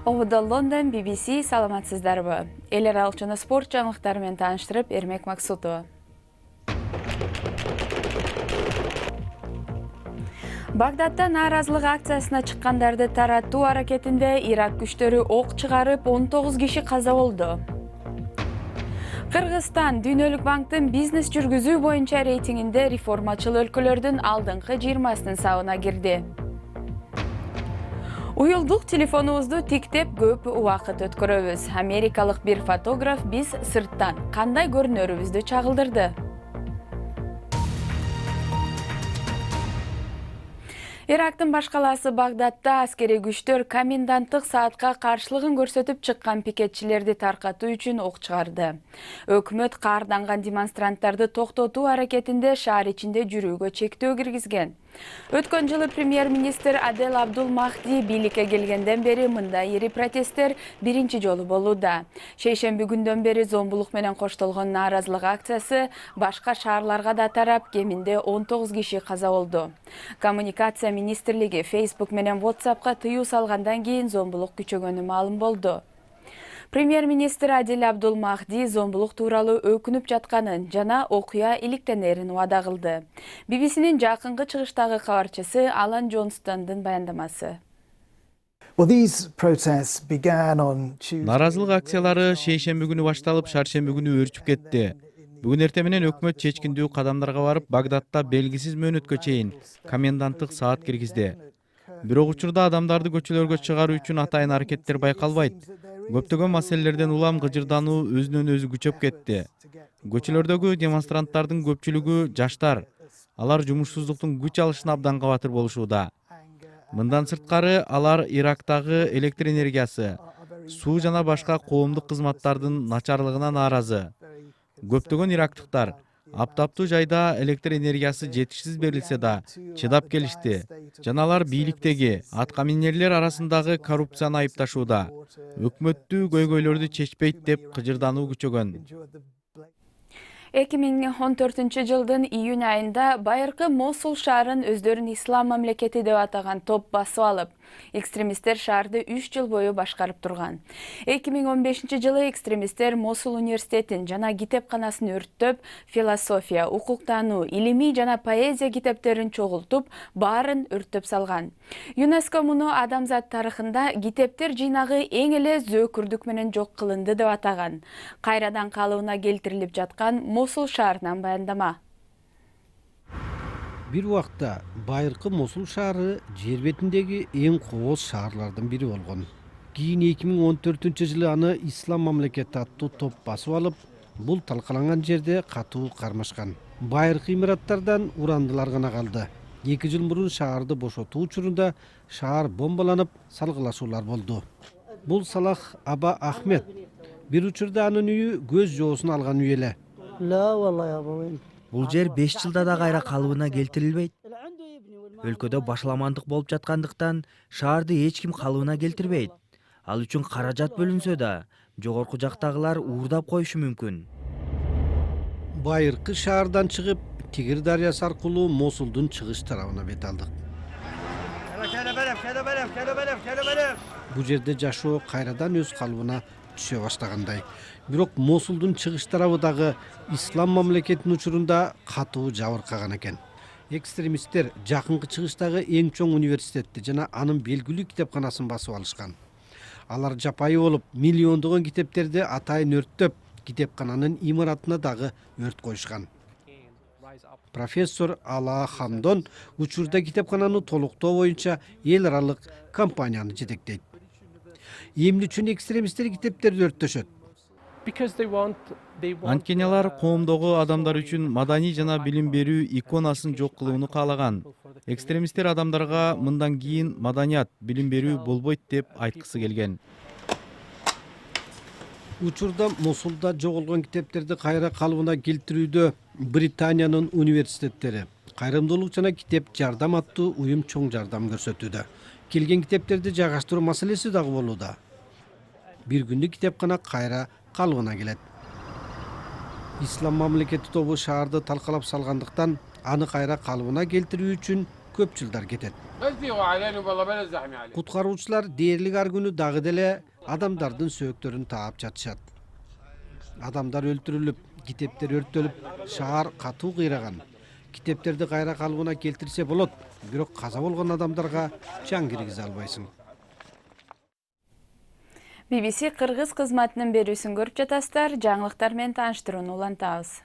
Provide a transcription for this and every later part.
Ovda London BBC саламатсыздарбы. Эл аралыкчаны спорт жаңылыктары менен тааныштырып, Эрмек Максутова. Багдадда нааразылык акциясына чыккандарды таратуу аракетинде Ирак күчтөрү ок чыгарып, 19 киши каза болду. Кыргызстан Дүйнөлүк банктын бизнес жүргүзүү боюнча рейтингинде реформачыл өлкөлөрдүн алдыңкы 20-сынын сабына кирди. Уюлдук телефонубузду тиктеп көп убакыт өткөрөбүз. Америкалык бир фотограф биз сырттан кандай көрүнөрүбүздү чагылдырды. Ирактын баш калаасы Багдадда аскерий күчтөр коменданттык саатка каршылыгын көрсөтүп чыккан пикетчилерди таркатуу үчүн ок чыгарды. Өкмөт каарданган демонстранттарды токтотуу аракетинде шаар ичинде жүрүүгө чектөө киргизген. Өткөн жылы премьер-министр Адель Абдул-Махди бийликке келгенден бери мындай ири протесттер биринчи жолу болууда. Шейшемби күндөн бери зомбулук менен коштолгон нааразылык акциясы башка шаарларга да тарап, кеминде 19 киши каза болду. Коммуникация министрлиги Facebook менен WhatsAppка тыюу салгандан кийин зомбулук күчөгөнү маалым болду. Премьер-министр Адель Абдул-Махди зомбулук тууралуу өкүнүп жатканын жана окуя иликтенерин убада кылды. BBC'нин жакынкы чыгыштагы кабарчысы Алан Джонстондун баяндамасы. Наразылык акциялары шейшемби күнү башталып, шаршемби күнү өрчүп кетти. Бүгүн эртең менен өкмөт чечкиндүү кадамдарга барып, Багдадда белгисиз мөөнөткө чейин коменданттык саат киргизди. Бирок учурда адамдарды көчөлөргө чыгаруу үчүн атайын аракеттер байкалбайт. Көптөгөн маселелерден улам гыжырдануу өзүнөн өзү күчөп кетти. Көчөлөрдөгү демонстранттардын көпчүлүгү жаштар. Алар жумушсуздуктун күч алышына абдан кабатыр болушууда. Мындан сырткары алар Ирактагы электр энергиясы, суу жана башка коомдук кызматтардын начарлыгына нааразы. Көптөгөн ирактыктар аптаптуу жайда электр энергиясы жетишсиз берилсе да чыдап келишти. Жана алар бийликтеги аткаминерлер арасындагы коррупцияны айыпташууда. Өкмөттү көйгөйлөрдү чечпейт деп кыжырдануу күчөгөн. 2014 жылдын июнь айында байыркы Мосул шаарын өздөрүн ислам мамлекети деп атаган топ басып алып, экстремисттер шаарды 3 жыл бою башкарып турган. 2015 жылы экстремисттер Мосул университетин жана китепканасын өрттөп, философия, укуктануу, илимий жана поэзия китептерин чогултуп, баарын өрттөп салган. ЮНЕСКО муну адамзат тарыхында китептер жыйнагы эң эле зөөкүрдүк менен жок кылынды деп атаган. Кайрадан калыбына келтирилип жаткан Мосул шаарынан баяндама. Бир убакта байыркы Мосул шаары жер бетиндеги эң кооз шаарлардын бири болгон. Кийин 2014 жылы аны ислам мамлекети аттуу топ басып алып, бул талкаланган жерде катуу кармашкан. Байыркы имараттардан урандылар гана калды. 2 жыл мурун шаарды бошотуу учурунда шаар бомбаланып, салгылашуулар болду. Бул Салах Аба Ахмед. Бир учурда анын үйү көз жоосун алган үй эле. Бул жер 5 жылда да кайра калыбына келтирилбейт. Өлкөдө башаламандык болуп жаткандыктан шаарды эч ким калыбына келтирбейт. Ал үчүн каражат бөлүнсө да, жогорку жактагылар уурдап коюшу мүмкүн. Байыркы шаардан чыгып, Тигир дарыясы аркылуу Мосулдун чыгыш тарабына бет алдык. Бул жерде жашоо кайрадан өз калыбына түшө баштагандай. Бирок Мосулдун чыгыш тарабы дагы ислам мамлекетинин учурунда катуу жабыркаган экен. Экстремисттер жакынкы чыгыштагы эң чоң университетти жана анын белгилүү китепканасын басып алышкан. Алар жапайы болуп, миллиондогон китептерди атайын өрттөп, китепкананын имаратына дагы өрт коюшкан. Профессор Ала Хамдон учурда китепкананы толуктоо боюнча эл аралык кампанияны жетектейт. Эмне үчүн экстремисттер китептерди өрттөшөт? Анткени алар коомдогу адамдар үчүн маданий жана билим берүү иконасын жок кылууну каалаган. Экстремисттер адамдарга мындан кийин маданият, билим берүү болбойт деп айткысы келген. Учурда Мосулда жоголгон китептерди кайра калыбына келтирүүдө Британиянын университеттери, кайрымдуулук жана китеп жардам аттуу уюм чоң жардам көрсөтүүдө. Келген китептерди жайгаштыруу маселеси дагы болууда. Бир күндүк китепкана кайра калыбына келет. Ислам мамлекети тобу шаарды талкалап салгандыктан аны кайра калыбына келтирүү үчүн көп жылдар кетет. Куткаруучулар дээрлик ар күнү дагы деле адамдардын сөөктөрүн таап жатышат. Адамдар өлтүрүлүп, китептер өрттөлүп, шаар катуу кыйраган. Китептерди кайра калыбына келтирсе болот, бирок каза болгон адамдарга жан киргизе албайсың. BBC Кыргыз кызматынын берүүсүн көрүп жатасыздар. Жаңылыктар менен тааныштырууну улантабыз.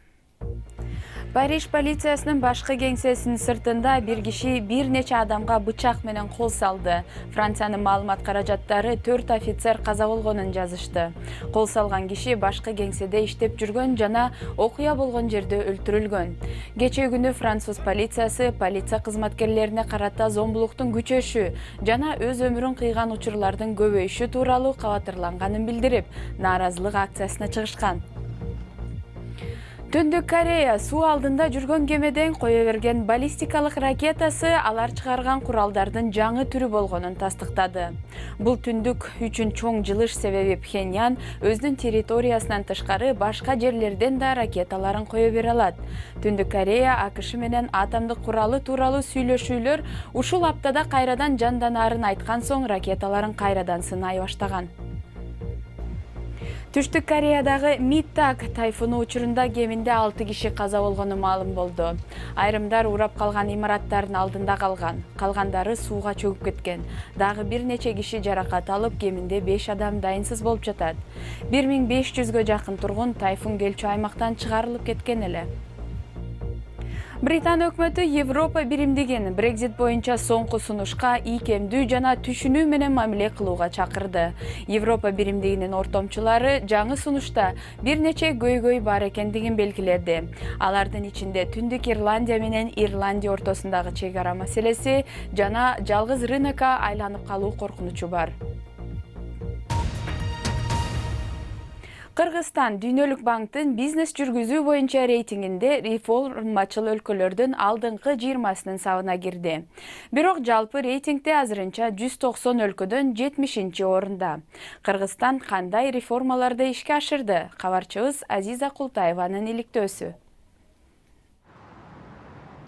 Париж полициясынын башкы кеңсесинин сыртында бир киши бир нече адамга бычак менен кол салды. Франциянын маалымат каражаттары 4 офицер каза болгонун жазышты. Кол салган киши башкы кеңседе иштеп жүргөн жана окуя болгон жерде өлтүрүлгөн. Кечээ күнү француз полициясы полиция кызматкерлерине карата зомбулуктун күчөшү жана өз өмүрүн кыйган учурлардын көбөйүшү тууралуу кабатырланганын билдирип, нааразылык акциясына чыгышкан. Түндүк Корея суу алдында жүргөн кемеден кое берген баллистикалык ракетасы алар чыгарган куралдардын жаңы түрү болгонун тастыктады. Бул түндүк үчүн чоң жылыш себеби Пхеньян өзүнүн территориясынан тышкары башка жерлерден да ракеталарын кое бере алат. Түндүк Корея АКШ менен атомдук куралы тууралуу сүйлөшүүлөр ушул аптада кайрадан жанданарын айткан соң ракеталарын кайрадан сынай баштаган. Түштүк Кореядагы Миттак тайфуну учурунда кеминде 6 киши каза болгону маалым болду. Айрымдар урап калган имараттардын алдында калган. Калгандары сууга чөгүп кеткен. Дагы бир нече киши жаракат алып, кеминде 5 адам дайынсыз болуп жатат. 1500гө жакын тургун тайфун келчү аймактан чыгарылып кеткен эле. Британ өкмөтү Европа биримдигин Brexit боюнча соңку сунушка ийкемдүү жана түшүнүү менен мамиле кылууга чакырды. Европа биримдигинин ортомчулары жаңы сунушта бир нече көйгөй бар экендигин белгиледи. Алардын ичинде Түндүк Ирландия менен Ирландия ортосундагы чек ара маселеси жана жалгыз рынокко айланып калуу коркунучу бар. Кыргызстан Дүйнөлүк банктын бизнес жүргүзүү боюнча рейтингинде реформачыл өлкөлөрдүн алдыңкы 20-сынын сабына кирди. Бирок жалпы рейтингде азырынча 190 өлкөдөн 70-орунда. Кыргызстан кандай реформаларды ишке ашырды? Кабарчыбыз Азиза Култаеванын иликтөөсү.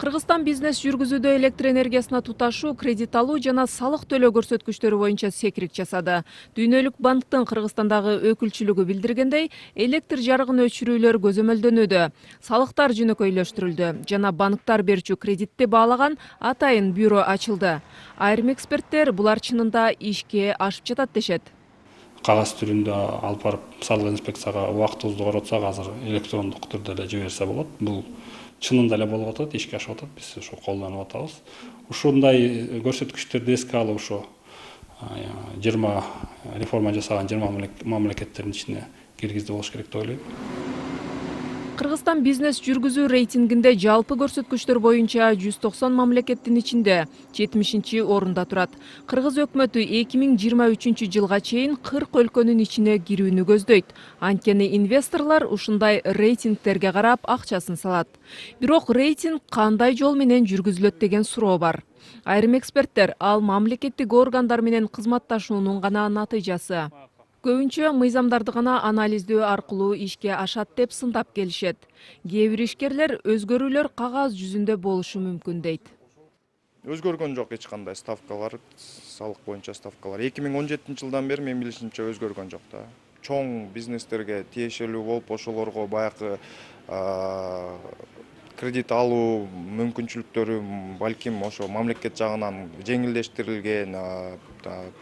Кыргызстан бизнес жүргүзүүдө электр энергиясына туташуу, кредит алуу жана салык төлөө көрсөткүчтөрү боюнча секирик жасады. Дүйнөлүк банктын Кыргызстандагы өкүлчүлүгү билдиргендей, электр жарыгын өчүрүүлөр көзөмөлдөнүүдө, салыктар жөнөкөйлөштүрүлдү жана банктар берчү кредитти баалаган атайын бюро ачылды. Айрым эксперттер булар чынында ишке ашып жатат дешет. Кагаз түрүндө алып барып салык инспекцияга убактыбызды коротсак, азыр электрондук түрдө эле жиберсе болот. Бул чынында эле болуп атат, ишке ашып атат, биз ушу колдонуп атабыз. Ушундай көрсөткүчтөрдү эске алып, ушу 20 реформа жасаган 20 мамлекеттердин ичине киргизди болуш керек деп ойлойм. Кыргызстан бизнес жүргүзүү рейтингинде жалпы көрсөткүчтөр боюнча 190 мамлекеттин ичинде 70-орунда турат. Кыргыз өкмөтү 2023 жылга чейин 40 өлкөнүн ичине кирүүнү көздөйт. Анткени инвесторлор ушундай рейтингтерге карап акчасын салат. Бирок рейтинг кандай жол менен жүргүзүлөт деген суроо бар. Айрым эксперттер ал мамлекеттик органдар менен кызматташуунун гана натыйжасы. Көбүнчө мыйзамдарды гана анализдөө аркылуу ишке ашат деп сындап келишет. Кээ бир ишкерлер өзгөрүүлөр кагаз жүзүндө болушу мүмкүн дейт. Өзгөргөн жок эч кандай ставкалар, салык боюнча ставкалар. 2017 жылдан бери мен билишимче өзгөргөн жок да. Чоң бизнестерге тиешелүү болуп, ошолорго баягы кредит алуу мүмкүнчүлүктөрү балким ошо мамлекет жагынан жеңилдештирилген,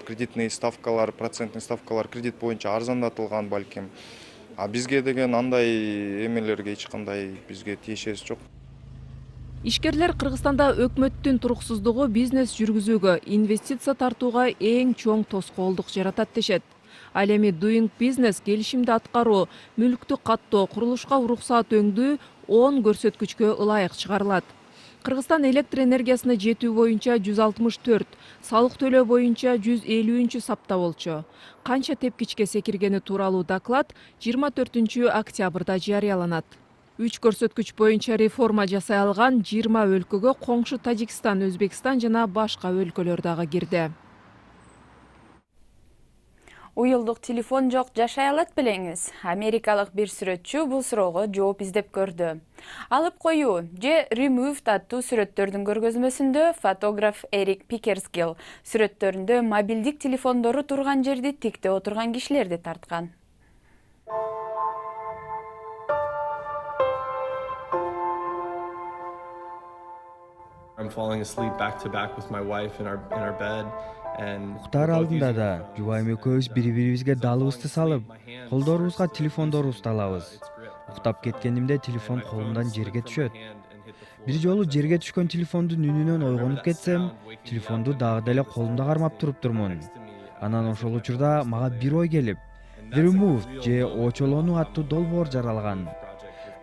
кредитный ставкалар, процентный ставкалар кредит боюнча арзандатылган балким. А бизге деген андай эмелерге эч кандай бизге тиешеси жок. Ишкерлер Кыргызстанда өкмөттүн туруксуздугу бизнес жүргүзүүгө, инвестиция тартууга эң чоң тоскоолдук жаратат дешет. Ал эми Doing Business келишимди аткаруу, мүлктү каттоо, курулушка уруксаат өңдүү 10 көрсөткүчкө ылайык чыгарылат. Кыргызстан электр энергиясына жетүү боюнча 164, салык төлөө боюнча 150 сапта болчу. Канча тепкичке секиргени тууралуу доклад 24 октябрда жарыяланат. 3 көрсөткүч боюнча реформа жасай алган 20 өлкөгө коңшу Тажикстан, Өзбекстан жана башка өлкөлөр дагы кирди. Уюлдук телефон жок жашай алат белеңиз? Америкалык бир сүрөтчү бул суроого жооп издеп көрдү. Алып коюу же removed аттуу сүрөттөрдүн көргөзмөсүндө фотограф Эрик Пикерскилл сүрөттөрүндө мобилдик телефондору турган жерди тиктеп отурган кишилерди тарткан. I'm falling asleep back to back with my wife in our bed. Уктар алдында да жубайым экөөбүз бири-бирибизге далыбызды салып, колдорубузга телефондорубузду алабыз. Уктап кеткенимде телефон колумдан жерге түшөт. Бир жолу жерге түшкөн телефондун үнүнөн ойгонуп кетсем, телефонду дагы деле колумда кармап туруптурмун. Анан ошол учурда мага бир ой келип, The Removed же очолонуу аттуу долбоор жаралган.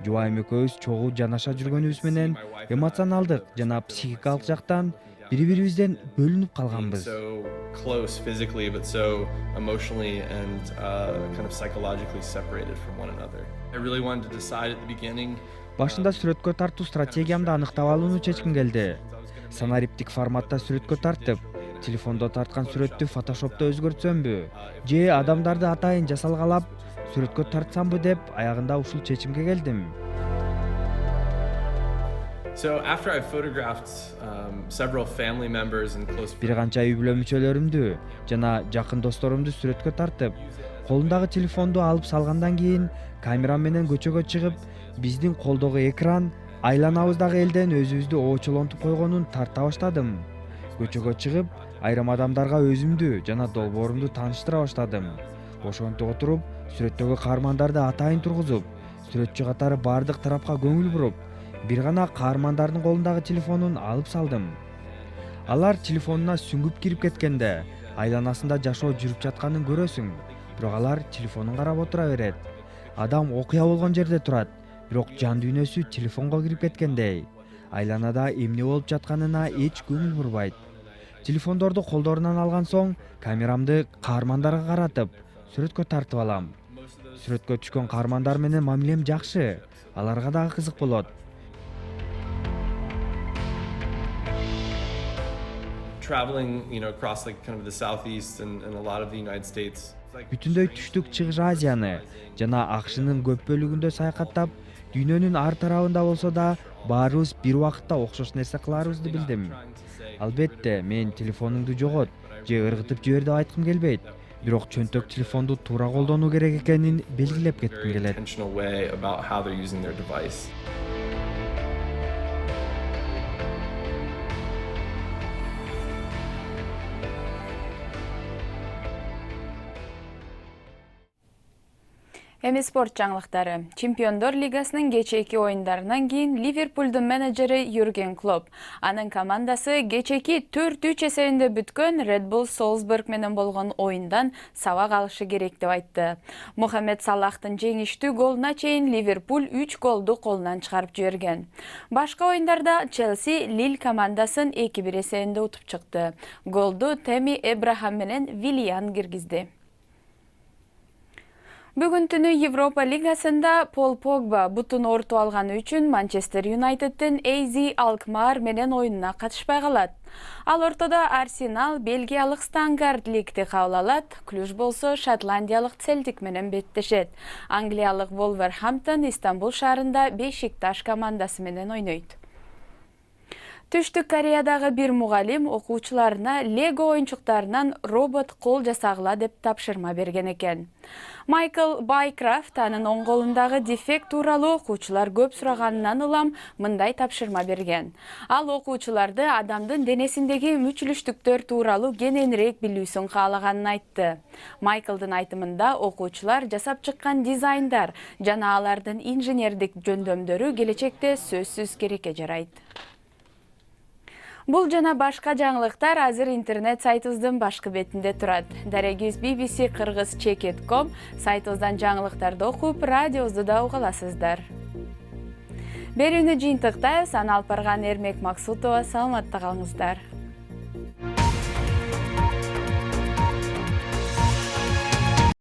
Жубайым экөөбүз чогуу жанаша жүргөнүбүз менен эмоционалдык жана психикалык жактан бири-бирибизден бөлүнүп калганбыз. Close physically, but so emotionally and kind of psychologically separated from one another. I really wanted to decide at the beginning. Башында сүрөткө тартуу стратегиямды аныктап алууну чечким келди. Санариптик форматта сүрөткө тартып, телефондо тарткан сүрөттү фотошопто өзгөртсөмбү, же адамдарды атайын жасалгалап сүрөткө тартсамбы деп аягында ушул чечимге келдим. So after I photographed several family members and close Бир канча үй бүлө мүчөлөрүмдү жана жакын досторумду сүрөткө тартып, колумдагы телефонду алып салгандан кийин камерам менен көчөгө чыгып, биздин колдогу экран айланабыздагы элден өзүбүздү оочолонтуп койгонун тарта баштадым. Көчөгө чыгып, айрым адамдарга өзүмдү жана долбоорумду тааныштыра баштадым. Ошентип отуруп, сүрөттөгү каармандарды атайын тургузуп, сүрөтчү катары бардык тарапка көңүл буруп, бир гана каармандардын колундагы телефонун алып салдым. Алар телефонуна сүңгүп кирип кеткенде, айланасында жашоо жүрүп жатканын көрөсүң, бирок алар телефонун карап отура берет. Адам окуя болгон жерде турат, бирок жан дүйнөсү телефонго кирип кеткендей. Айланада эмне болуп жатканына эч көңүл бурбайт. Телефондорду колдорунан алган соң, камерамды каармандарга каратып, сүрөткө тартып алам. Сүрөткө түшкөн каармандар менен мамилем жакшы, аларга дагы кызык болот. traveling, across like kind of the southeast and a lot of the United States. Бүтүндөй түштүк чыгыш Азияны жана АКШнын көп бөлүгүндө саякаттап, дүйнөнүн ар тарабында болсо да баарыбыз бир убакытта окшош нерсе кыларыбызды билдим. Албетте, мен телефонуңду жогот же ыргытып жибер деп айткым келбейт, бирок чөнтөк телефонду туура колдонуу керек экенин белгилеп кетким келет. Intentional way about how they're using their device. Эми спорт жаңылыктары. Чемпиондор лигасынын кечээки оюндарынан кийин Ливерпулдун менеджери Юрген Клоп анын командасы кечээки 4-3 эсебинде бүткөн Red Bull Salzburg менен болгон оюндан сабак алышы керек деп айтты. Мухаммед Салахтын жеңиштүү голуна чейин Ливерпуль 3 голду колунан чыгарып жиберген. Башка оюндарда Челси Лил командасын 2-1 эсебинде утуп чыкты. Голду Теми Эбрахам менен Виллиан киргизди. Бүгүн түнү Европа лигасында Пол Погба бутун оорутуп алганы үчүн Манчестер Юнайтеддин AZ Alkmaar менен оюнуна катышпай калат. Ал ортодо Арсенал Бельгиялык Стангарт лигди кабыл алат, Клуж болсо Шотландиялык Целтик менен беттешет. Англиялык Волверхамптон Истанбул шаарында Бешикташ командасы менен ойнойт. Түштүк Кореядагы бир мугалим окуучуларына Лего оюнчуктарынан робот кол жасагыла деп тапшырма берген экен. Майкл Байкрафт анын оң колундагы дефект тууралуу окуучулар көп сураганынан улам мындай тапшырма берген. Ал окуучуларды адамдын денесиндеги мүчүлүштүктөр тууралуу кененирээк билүүсүн каалаганын айтты. Майклдын айтымында окуучулар жасап чыккан дизайндар жана алардын инженердик жөндөмдөрү келечекте сөзсүз керекке жарайт. Бул жана башка жаңылыктар азыр интернет сайтыбыздын башкы бетинде турат. Дарегиз BBC Кыргыз Чекет.com сайтыбыздан жаңылыктарды окуп, радиобузду да уга аласыздар. Берүүнү жыйынтыктайбыз. Аны алып барган Эрмек Максутова. Саламатта калыңыздар.